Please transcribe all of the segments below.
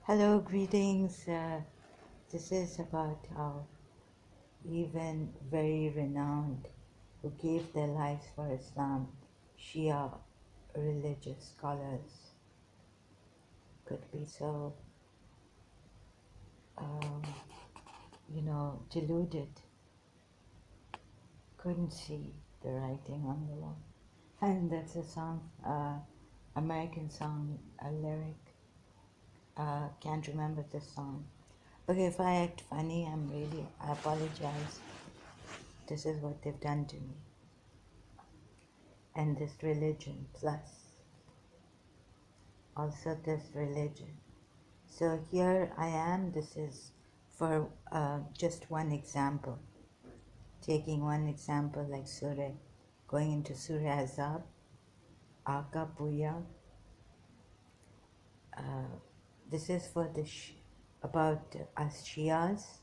Hello, greetings. This is about how even very renowned who gave their lives for Islam, Shia religious scholars could be so, um, deluded, couldn't see the writing on the wall. And that's a song, American song, a lyric. Can't remember the song. Okay, if I act funny, I apologize. This is what they've done to me. And this religion, plus also this religion. So here I am. This is for just one example. Taking one example like Surah, going into Surah Azab, Aka Puya. This is for the about us Shias.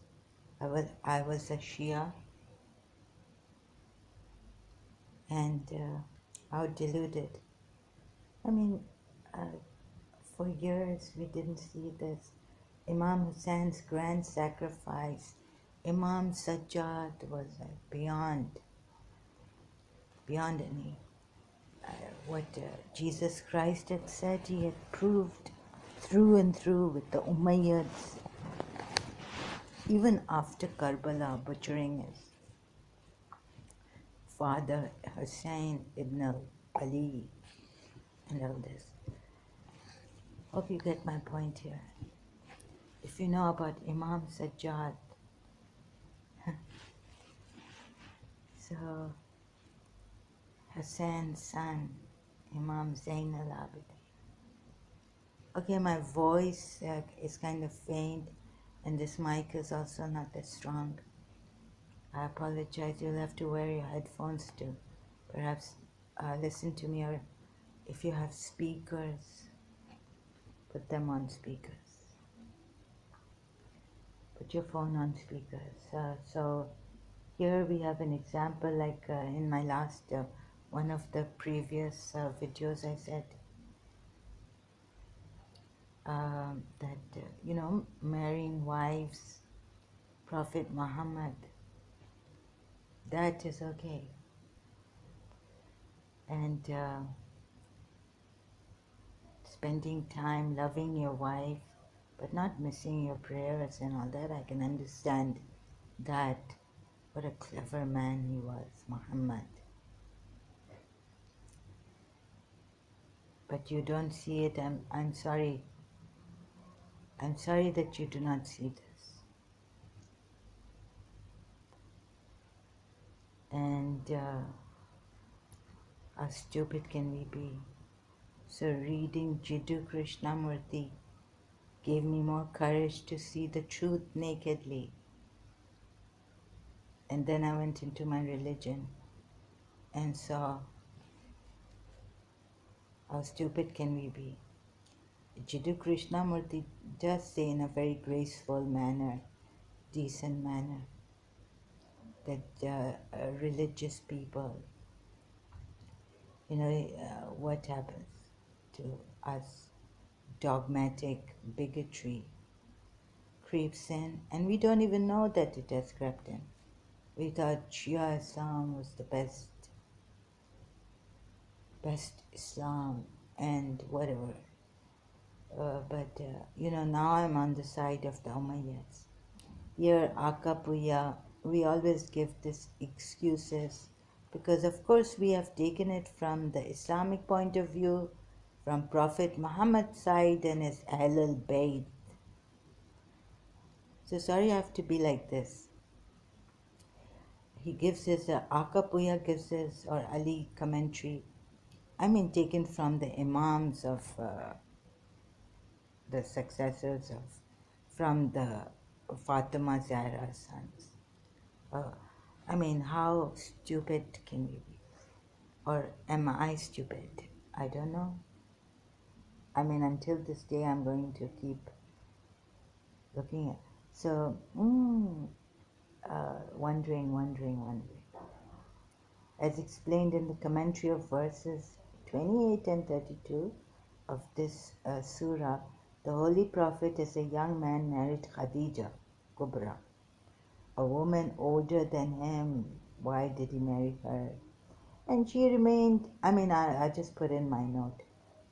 I was a Shia, and how deluded. I mean, for years we didn't see this. Imam Hussein's grand sacrifice, Imam Sajjad was beyond any. What Jesus Christ had said, he had proved through and through with the Umayyads, even after Karbala butchering his father Hussein ibn Ali and all this. Hope you get my point here. If you know about Imam Sajjad, so Hussein's son, Imam Zain al-Abidin. Okay, my voice is kind of faint, and this mic is also not that strong. I apologize. You'll have to wear your headphones to perhaps listen to me, or if you have speakers, put them on speakers. Put your phone on speakers. So here we have an example, like in my last one of the previous videos, I said that marrying wives, Prophet Muhammad, that is okay, and spending time loving your wife but not missing your prayers and all that, I can understand that. What a clever man he was, Muhammad. But you don't see it. I'm sorry. I'm sorry that you do not see this. And how stupid can we be? So reading Jiddu Krishnamurti gave me more courage to see the truth nakedly. And then I went into my religion and saw how stupid can we be. Jiddu Krishnamurti does say in a very graceful manner, decent manner, that religious people, what happens to us, dogmatic bigotry creeps in, and we don't even know that it has crept in. We thought Shia Islam was the best Islam and whatever. But now I'm on the side of the Umayyads. Here, Akapuya, we always give this excuses because, of course, we have taken it from the Islamic point of view, from Prophet Muhammad's side and his Ahlul Bayt. So sorry I have to be like this. He gives his, Akapuya gives his, or Ali commentary, taken from the Imams of the successors of, from the Fatima Zahra's sons. How stupid can we be? Or am I stupid? I don't know. Until this day, I'm going to keep looking at. So, wondering. As explained in the commentary of verses 28 and 32 of this surah, The Holy Prophet as a young man married Khadija Kubra, a woman older than him. Why did he marry her? And she remained, I just put in my note,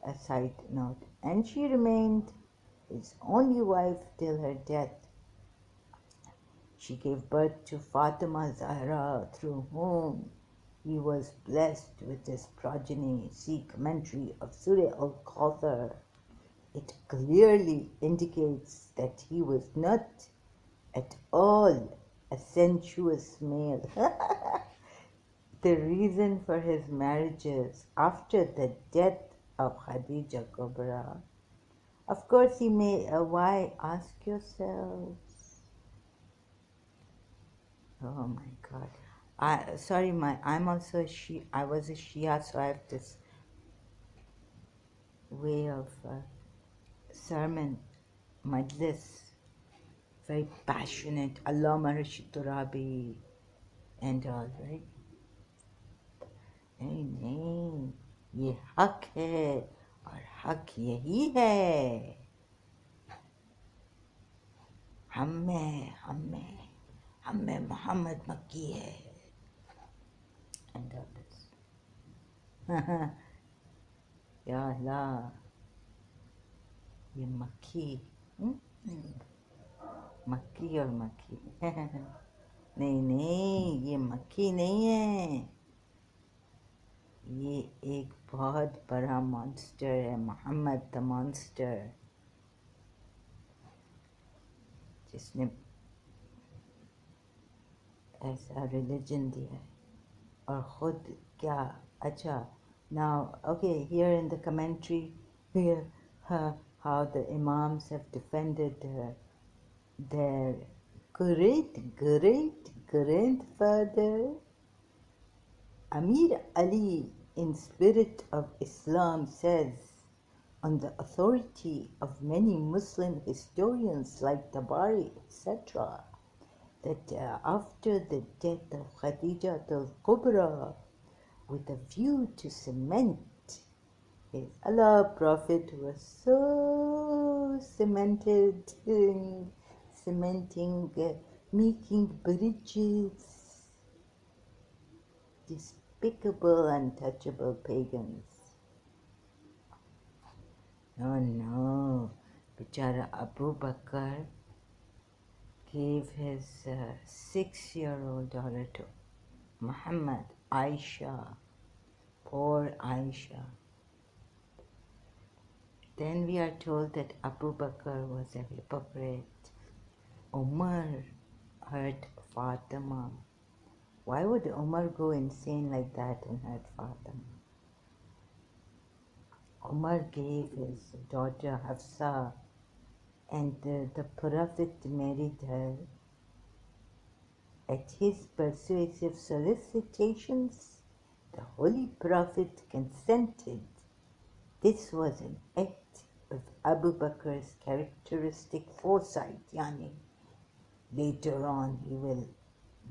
a side note, and she remained his only wife till her death. She gave birth to Fatima Zahra, through whom he was blessed with his progeny. See commentary of Surah Al-Kawthar. It clearly indicates that he was not at all a sensuous male. The reason for his marriages after the death of Khadija Kubra, of course, he may. Why? Ask yourselves. Oh my God. I'm also a Shia. I was a Shia, so I have this way of sermon, majlis, very passionate, Allama Rashid Turabi and all, right? नहीं नहीं, ये हक है और हक यही है, हम में मोहम्मद मक्की है and all this. या अल्लाह, ये मक्खी, मक्खी और मक्खी. नहीं नहीं, ये मक्खी नहीं है, ये एक बहुत बड़ा मॉन्स्टर है, मोहम्मद द मॉन्स्टर, जिसने ऐसा रिलीजन दिया है और खुद क्या. अच्छा, now okay, here in the commentary, here how the imams have defended their great grandfather Amir Ali, in Spirit of Islam, says, on the authority of many Muslim historians like Tabari, etc., that after the death of Khadija al-Kubra, with a view to cement his Allah Prophet was so cementing, making bridges, despicable, untouchable pagans. Oh no, Bichara Abu Bakr gave his 6-year-old daughter to Muhammad, Aisha, poor Aisha. Then we are told that Abu Bakr was a hypocrite. Umar hurt Fatima. Why would Umar go insane like that and hurt Fatima? Umar gave his daughter Hafsa, and the Prophet married her at his persuasive solicitations. The Holy Prophet consented. This was an act of Abu Bakr's characteristic foresight. Yani, later on he will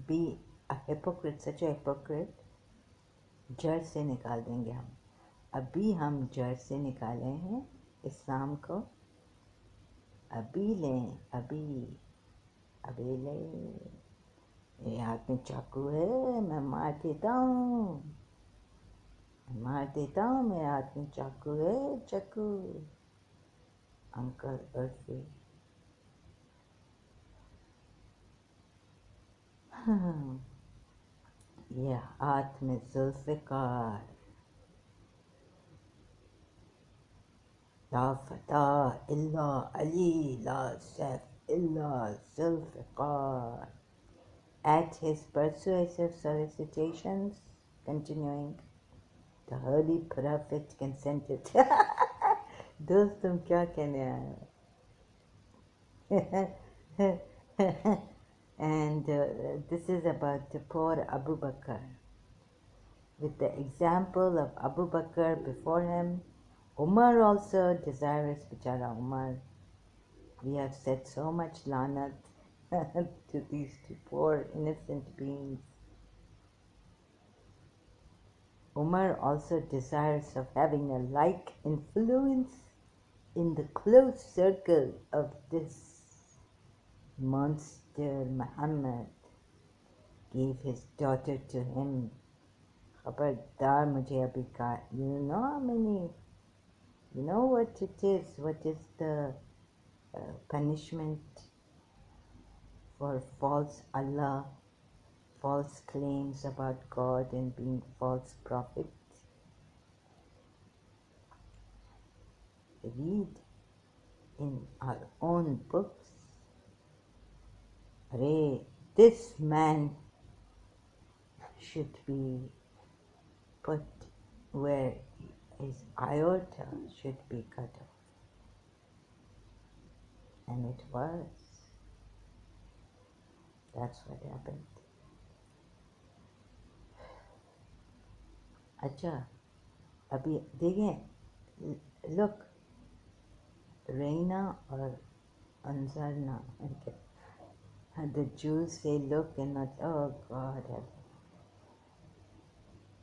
be a hypocrite, such a hypocrite. जड़ से निकाल देंगे हम. अभी हम जड़ से निकाले हैं इस्लाम को. अभी लें, अभी लें. मेरे हाथ में चाकू है, मैं मार देता हूँ, मेरे हाथ में चाकू है, चाकू. अंकल अर्फी. ये हाथ में जुल्फ़िकार. ला फतह इल्ला अली, ला सैफ इल्ला Zulfikar. At his persuasive solicitations, continuing, the Holy Prophet consented. दोस्त तुम क्या कहने आए? And this is about the poor Abu Bakr. With the example of Abu Bakr before him, Umar also, desirous Bichara Umar. We have said so much lanat to these two poor innocent beings. Umar also desirous of having a like influence in the close circle of this monster Muhammad gave his daughter to him. Khabardar mujhe abhi ka. You know how many, you know what it is, what is the punishment for false Allah, false claims about God and being false prophet? Read in our own books. This man should be put where his aorta should be cut off. And it was. That's what happened. अच्छा अभी देखें, look, Reina or Anzarna, okay. The Jews say look and not, oh God.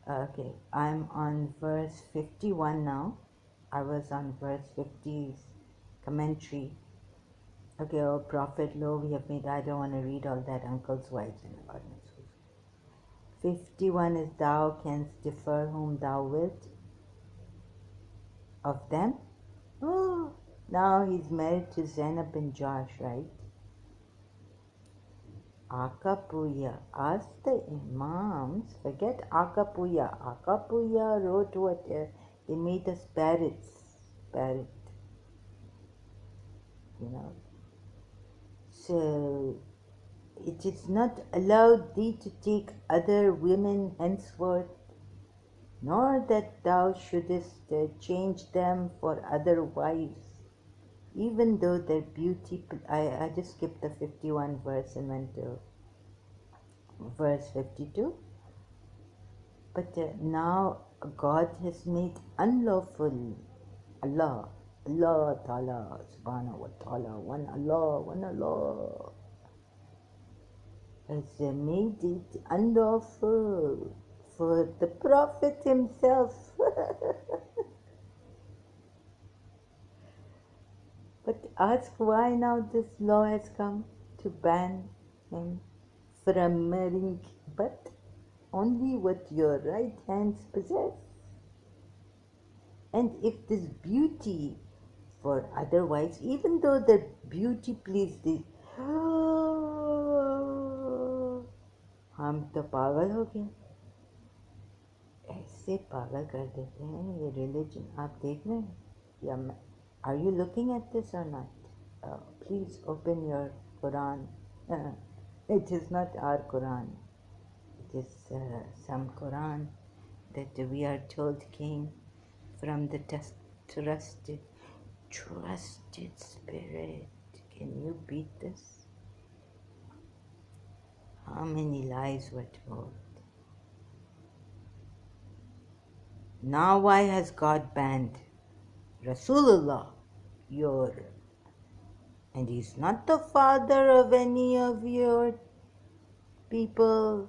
Okay, I'm on verse 51 now. I was on verse 50's commentary. Okay, oh Prophet, lo, we have made, I don't want to read all that, uncle's wives and partners. 51 is thou canst defer whom thou wilt of them. Oh, now he's married to Zainab bin Josh, right? Akapuya. Ask the Imams. Forget Akapuya. Akapuya wrote what? They made us parrots. Parrot. You know. So, it is not allowed thee to take other women henceforth, nor that thou shouldest change them for other wives, even though their beauty. I just skipped the 51 verse and went to verse 52. But now God has made unlawful, Allah Ta'ala, Subhanahu wa Ta'ala, one Allah, has made it unlawful for the Prophet himself. But ask why now this law has come to ban him from marrying, but only what your right hands possess. And if this beauty for other wives, even though the beauty pleased thee, हम तो पागल हो गए, ऐसे पागल कर देते हैं ये रिलीजन. आप देख रहे हैं या are you looking at this or not? Please open your Quran. It is not our Quran. It is some Quran that we are told came from the trusted spirit. Can you beat this? How many lies were told? Now why has God banned Rasulullah, and he's not the father of any of your people,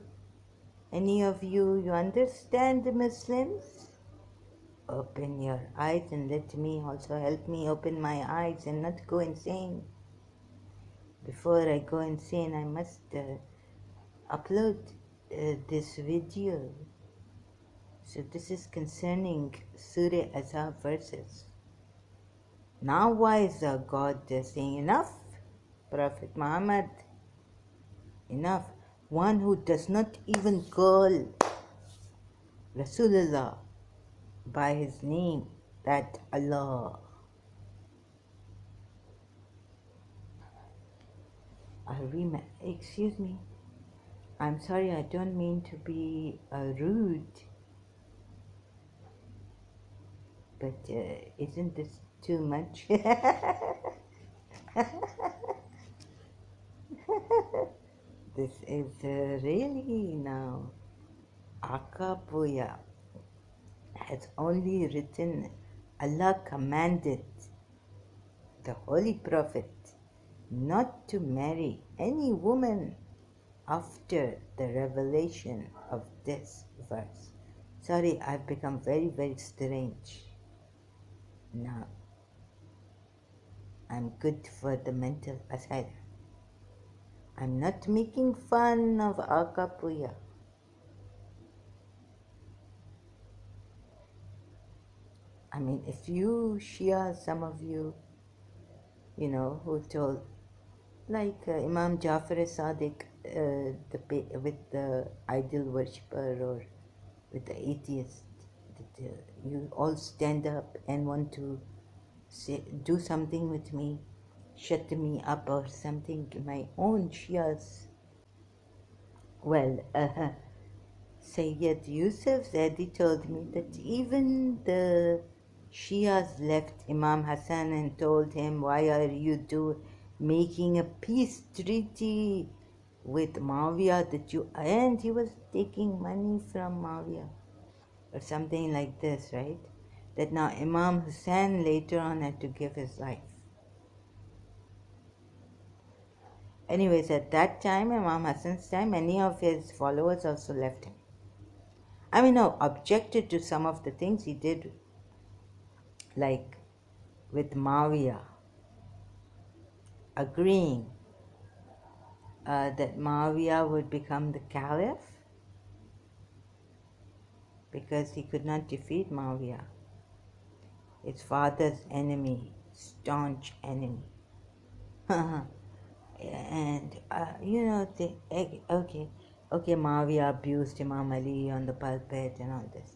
any of you. You understand, the Muslims? Open your eyes and let me also help me open my eyes and not go insane. Before I go insane, I must upload this video. So this is concerning Surah Azab verses. Now why is God saying enough? Prophet Muhammad, enough. One who does not even call Rasulullah by his name, that Allah. Excuse me. I'm sorry, I don't mean to be rude. But isn't this too much? This is really now. Akapuya has only written, Allah commanded the Holy Prophet not to marry any woman after the revelation of this verse. Sorry, I've become very, very strange now. I'm good for the mental asylum. I'm not making fun of Akapuya. I mean, if you, Shia, some of you, who told, like Imam Jafar Sadiq, with the idol worshipper or with the atheist, that you all stand up and want to do something with me, shut me up or something. My own Shias, well, Sayyid Yusuf Zadi told me that even the Shias left Imam Hassan and told him, why are you making a peace treaty with Muawiyah and he was taking money from Muawiyah or something like this, right? That now Imam Hussein later on had to give his life. Anyways, at that time, Imam Hassan's time, many of his followers also left him. I mean, no, objected to some of the things he did, like with Muawiyah, agreeing that Muawiyah would become the caliph because he could not defeat Muawiyah, his father's enemy, staunch enemy. And, okay, Muawiyah abused Imam Ali on the pulpit and all this.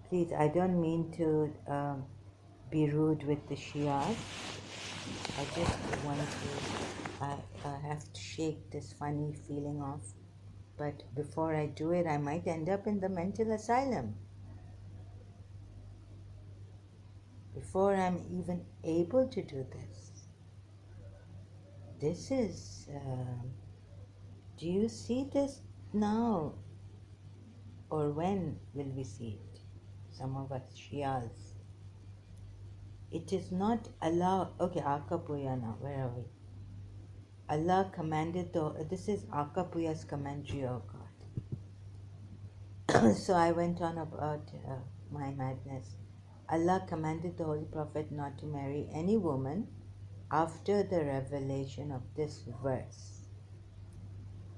Please, I don't mean to be rude with the Shias. I just want to, I have to shake this funny feeling off. But before I do it, I might end up in the mental asylum. Before I'm even able to do this. This is, do you see this now? Or when will we see it? Some of us Shias. It is not allowed. Okay, Akapuya now. Where are we? Allah commanded this is Akapuya's commentary, oh God. So I went on about my madness. Allah commanded the Holy Prophet not to marry any woman after the revelation of this verse.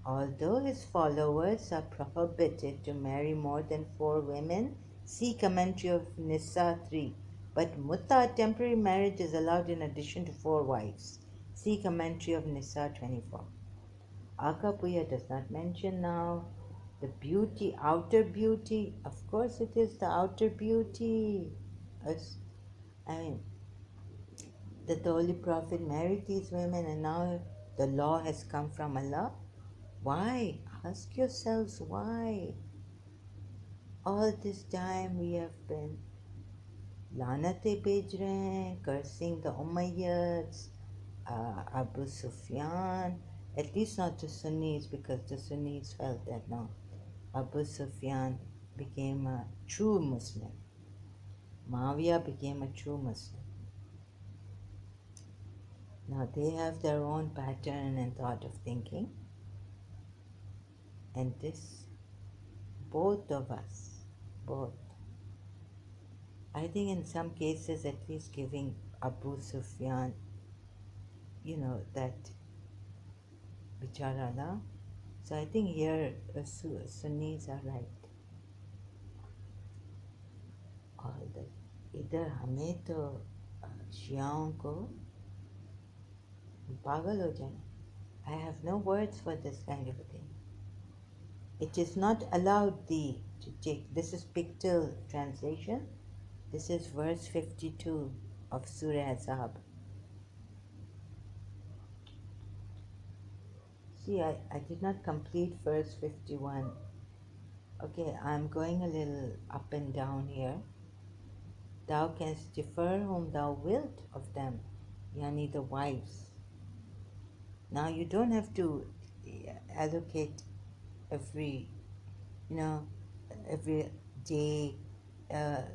Although his followers are prohibited to marry more than 4 women, see commentary of Nisa 3. But mutta, temporary marriage, is allowed in addition to 4 wives. See commentary of Nisa 24. Akapuya does not mention now the beauty, outer beauty. Of course it is the outer beauty. I mean, that the Holy Prophet married these women and now the law has come from Allah. Why? Ask yourselves why. All this time we have been lanate bhej rahe hain, cursing the Umayyads, Abu Sufyan, at least not the Sunnis, because the Sunnis felt that no, Abu Sufyan became a true Muslim. Muawiyah became a true Muslim. Now they have their own pattern and thought of thinking, and this, both of us, both, I think in some cases at least giving Abu Sufyan, that Bicharala. So I think here Sunnis are right. और इधर हमें तो शियाओं को पागल हो जाए. I have no words for this kind of a thing. It is not allowed thee to take. This is pictorial translation. This is verse 52 of Surah Azab. See, I did not complete verse 51. Okay, I'm going a little up and down here. Thou canst defer whom thou wilt of them, yani the wives. Now you don't have to allocate every day,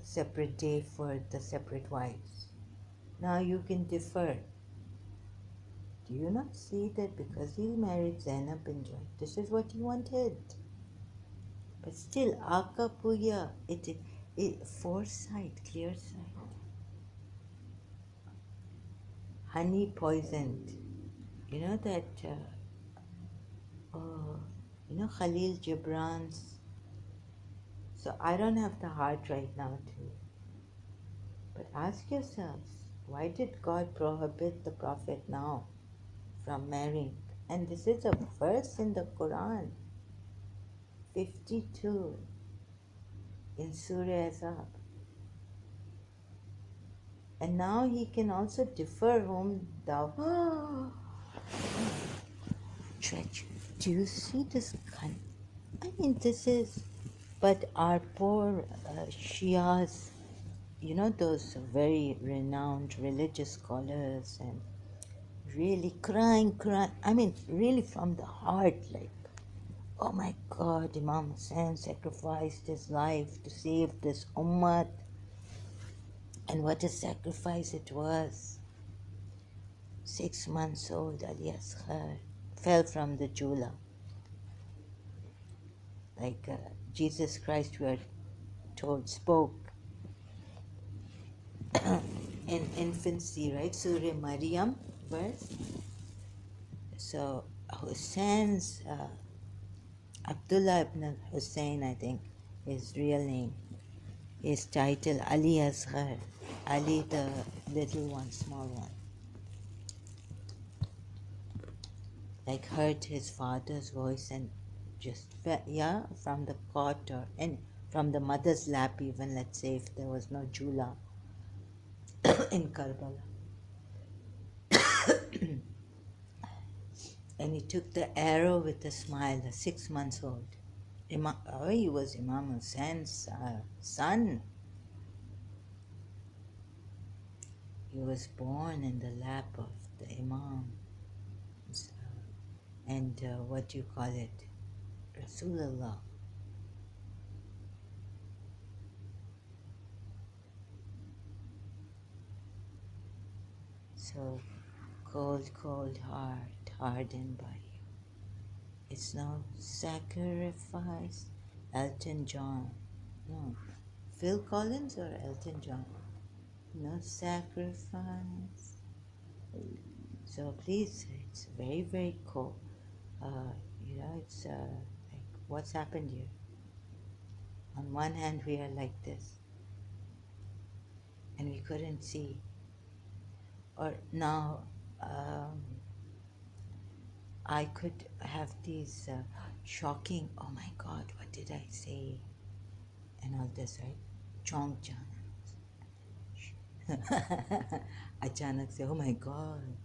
separate day for the separate wives. Now you can defer. Do you not see that because he married Zainab bin Joy, this is what he wanted? But still, Akapuya, it foresight, clear sight. honey poisoned. You know that, oh, you know Khalil Gibran's. So I don't have the heart right now to. But ask yourselves, why did God prohibit the Prophet now from marrying? And this is a verse in the Quran, 52 in Surah Azab. And now he can also defer whom thou treacherous. Do you see this kind? I mean, this is, but our poor Shias, you know, those very renowned religious scholars and really crying. I mean, really from the heart, like, oh my God, Imam Hussain sacrificed his life to save this ummah. And what a sacrifice it was. 6 months old Ali Asghar fell from the Jula. Like Jesus Christ, we are told, spoke in infancy, right? Surah Maryam verse. So Hussein's, Abdullah ibn Hussein, I think, his real name, his title, Ali Asghar, Ali the little one, small one. Like heard his father's voice and just felt, yeah, from the cot or and from the mother's lap even, let's say, if there was no Jula in Karbala. And he took the arrow with a smile, a 6 months old. He was Imam Hussein's son. He was born in the lap of the Imam. And what do you call it? Rasulullah. So cold, cold heart, hardened by you. It's no sacrifice. Elton John. No. Phil Collins or Elton John? No sacrifice. So please, it's very, very cold. You know, it's like what's happened here. On one hand, we are like this, and we couldn't see. Or now, I could have these shocking, oh my God, what did I say? And all this, right? Chonk jana. Achanak say, oh my God.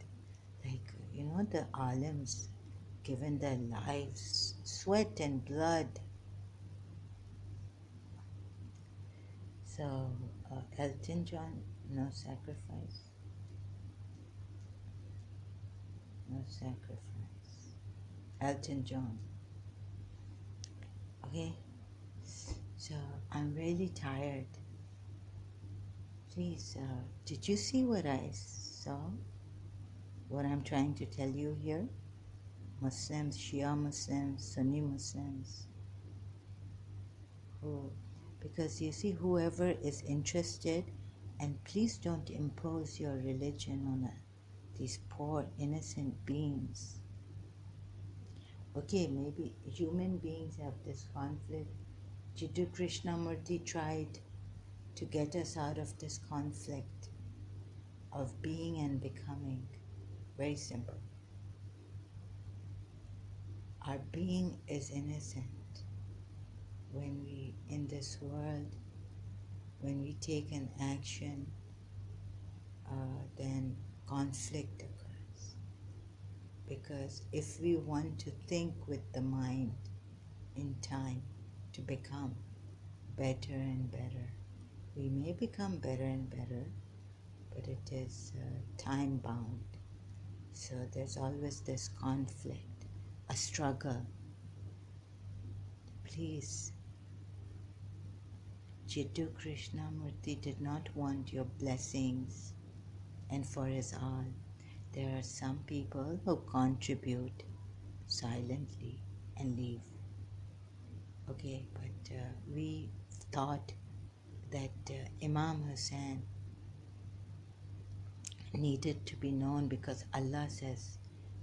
Like, you know, the alims given their lives, sweat and blood. So, Elton John, no sacrifice. No sacrifice. Elton John. Okay? So, I'm really tired. Please, did you see what I saw? What I'm trying to tell you here? Muslims, Shia Muslims, Sunni Muslims. Who, because you see, whoever is interested, and please don't impose your religion on these poor innocent beings. Okay, maybe human beings have this conflict. Jiddu Krishnamurti tried to get us out of this conflict of being and becoming. Very simple. Our being is innocent. When we, in this world, when we take an action, then conflict occurs. Because if we want to think with the mind in time to become better and better, we may become better and better, but it is time bound. So there's always this conflict, a struggle. Please, Jiddu Krishnamurti did not want your blessings and for his all. There are some people who contribute silently and leave. Okay, but we thought that Imam Hussain, needed to be known because Allah says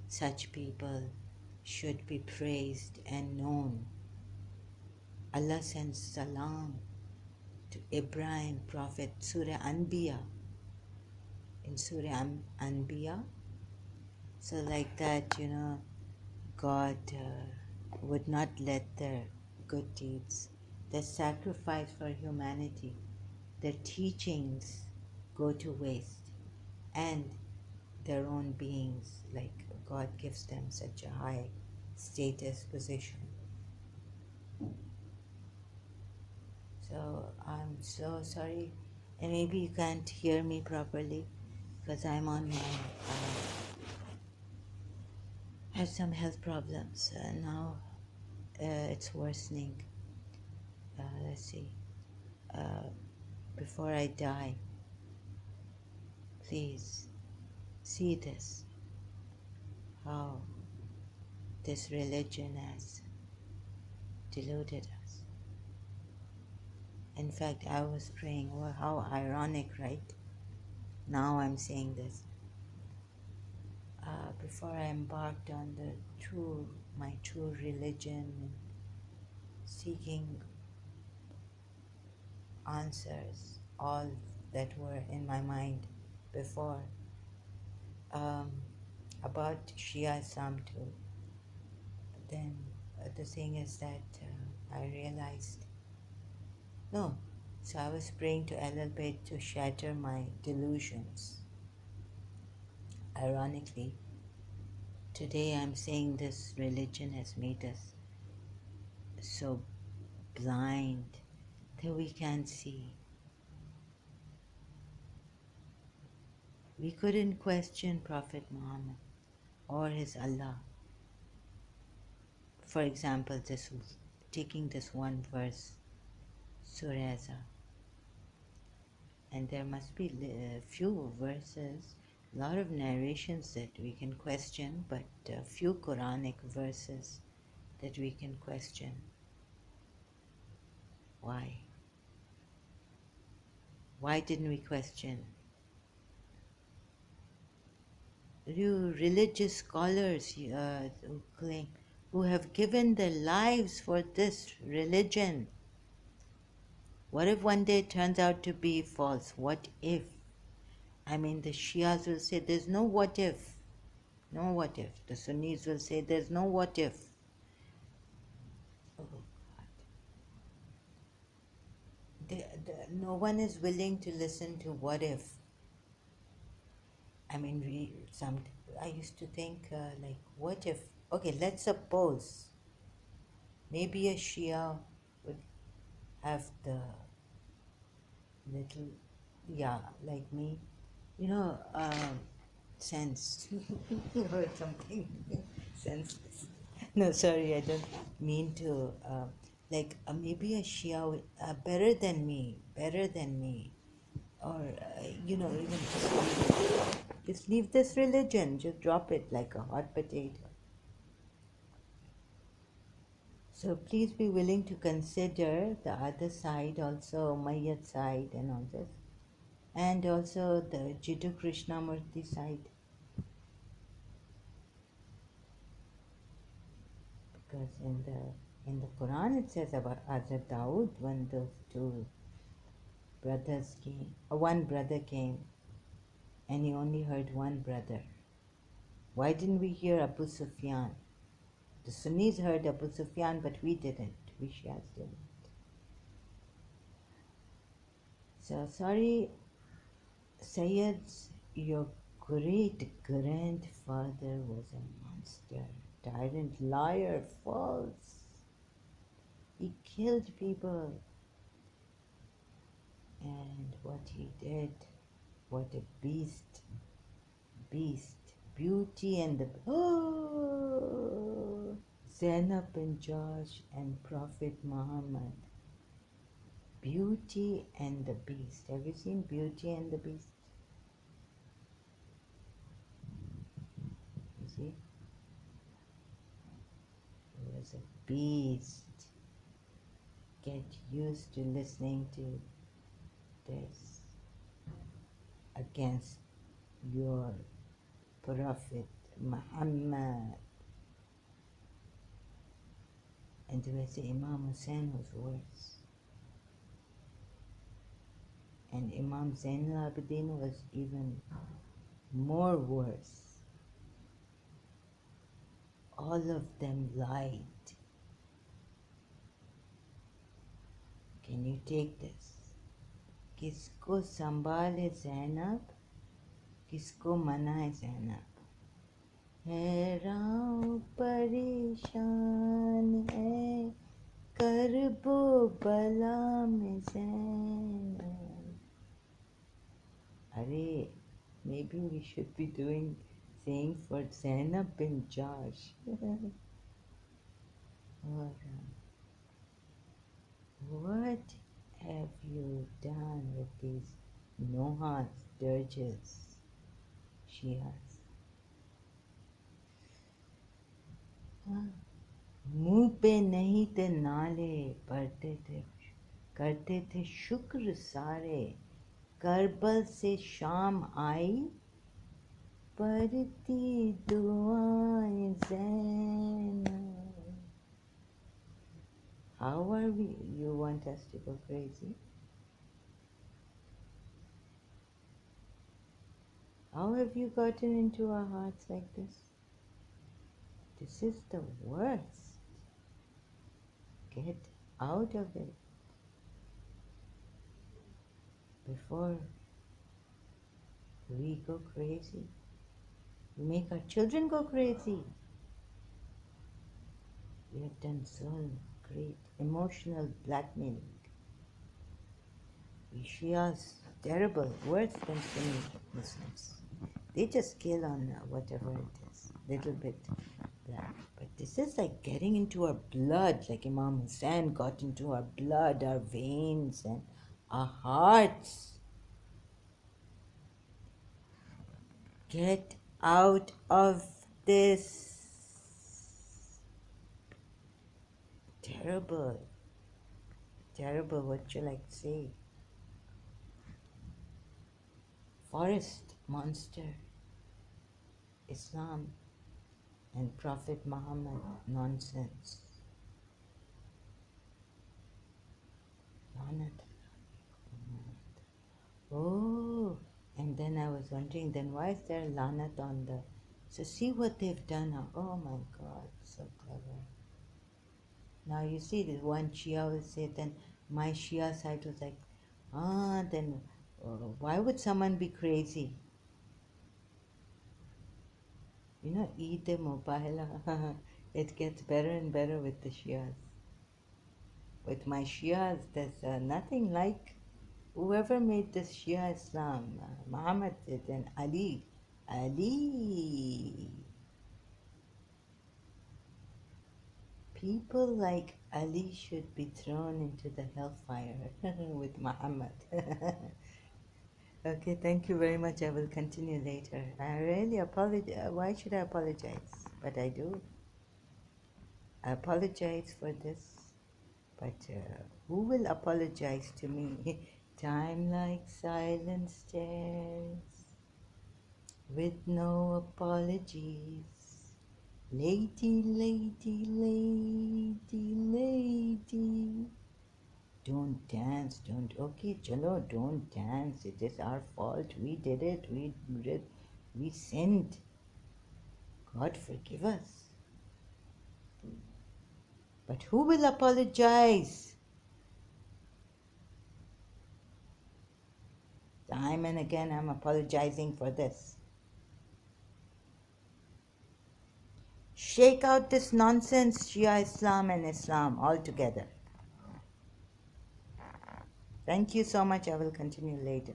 such people should be praised and known. Allah sends salam to Ibrahim, Prophet, Surah Anbiya, in Surah Anbiya. So like that, God would not let their good deeds, their sacrifice for humanity, their teachings go to waste, and their own beings, like God gives them such a high status position. So I'm so sorry, and maybe you can't hear me properly because I'm on my have some health problems now. It's worsening. Let's see. Uh, before I die, please see this, how this religion has deluded us. In fact, I was praying, well, how ironic, right? Now I'm saying this. Before I embarked on my true religion, and seeking answers, all that were in my mind before, um, about Shia Islam too. Then the thing is that I realized, no. So I was praying to El Bayt to shatter my delusions. Ironically, today I'm saying this religion has made us so blind that we can't see. We couldn't question Prophet Muhammad or his Allah. For example, taking this one verse, Surah Azza, and there must be a few verses, a lot of narrations that we can question, but a few Quranic verses that we can question. Why? Why didn't we question? You religious scholars who claim, who have given their lives for this religion, what if one day it turns out to be false? What if? I mean, the Shias will say there's no what if. No what if. The Sunnis will say there's no what if. Oh God. No one is willing to listen to what if. I mean, I used to think, like, what if? Okay, let's suppose maybe a Shia would have the little, yeah, like me, sense or something. Sense. No, sorry, I don't mean to. Maybe a Shia better than me, or even just leave this religion, just drop it like a hot potato. So please be willing to consider the other side, also Umayyad side and all this, and also the Jiddu Krishnamurti side, because in the Quran it says about Hazrat Dawood, when those two brothers came, one brother came, and he only heard one brother. Why didn't we hear Abu Sufyan? The Sunnis heard Abu Sufyan, but we didn't. We Shias didn't. So sorry, Sayyids, your great grandfather was a monster, tyrant, liar, false. He killed people. And what he did, what a beast, Beauty and the Zainab and Josh and Prophet Muhammad. Beauty and the Beast. Have you seen Beauty and the Beast? You see? He was a beast. Get used to listening to this against your Prophet Muhammad. And they say Imam Hussein was worse. And Imam Zain al-Abidin was even more worse. All of them lied. Can you take this? किसको संभाले ज़ैनब, किसको मनाए ज़ैनब, हैरान परेशान है करबो बला में ज़ैनब. अरे, maybe we should be saying for Zainab bin Josh. What have you done with these Nohas, dirges, Shias? मुंह पे नहीं थे नाले पढ़ते थे, करते थे शुक्र सारे, करबल से शाम आई पढ़ती दुआएं Zainab. How are we? You want us to go crazy? How have you gotten into our hearts like this? This is the worst. Get out of it before we go crazy. We make our children go crazy. We have done so great emotional blackmailing. We Shias, terrible, worse than Sunni Muslims. They just kill on whatever it is, little bit black. But this is like getting into our blood, like Imam Hussein got into our blood, our veins and our hearts. Get out of this. Terrible, terrible, what shall I say? Forest monster, Islam and Prophet Muhammad, nonsense. Oh, and then I was wondering, then why is there lanat on the... So see what they've done now. Oh my God, so clever. Now you see, this one Shia will say, then my Shia side was like, then why would someone be crazy? You know, Eid Mubahala, it gets better and better with the Shias. With my Shias, there's nothing like whoever made this Shia Islam, Muhammad did, and Ali. People like Ali should be thrown into the hellfire with Muhammad. Okay, thank you very much. I will continue later. I really apologize. Why should I apologize? But I do. I apologize for this. But who will apologize to me? Time like silent stares with no apologies. Lady, lady, lady, lady. Don't dance, don't. Okay, chalo, don't dance. It is our fault. We did it. We sinned. God forgive us. But who will apologize? Time and again I'm apologizing for this. Shake out this nonsense, Shia Islam and Islam altogether. Thank you so much. I will continue later.